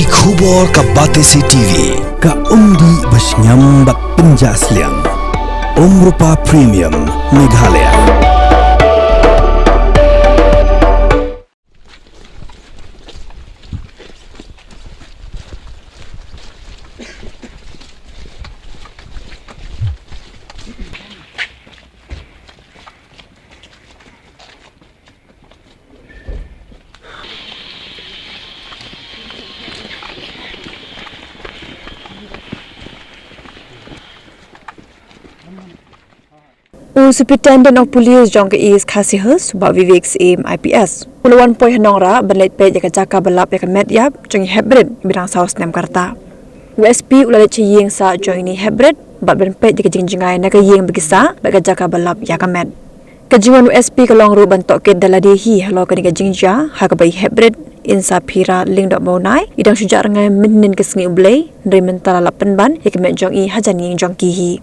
Iji khubor ka Batesi TV ka undi basnyam bak penjaslian Rupa Premium Meghalaya. Superintendent of Police Jingïap Khasihus ba Vivek's aim IPS. Puluan poi Nongrah berlet pe jaga jaka balap jaga Jingïap jong Heprit bidang saus Snem karta. USP ulalet ciyeng sa jong ini Heprit ba berpet jaga jingjingai naga yeng begisa baga jaka balap jaga med. Kejiwan USP kalong ru ban Tohkit daladihi Halor kaniga Jingïap ha ka bai Heprit insa pira ling dok Bniah idang sujak rengai menin kesngi ublei ndri mentala lapen ban yakemet jong I hajan yeng jong kihi.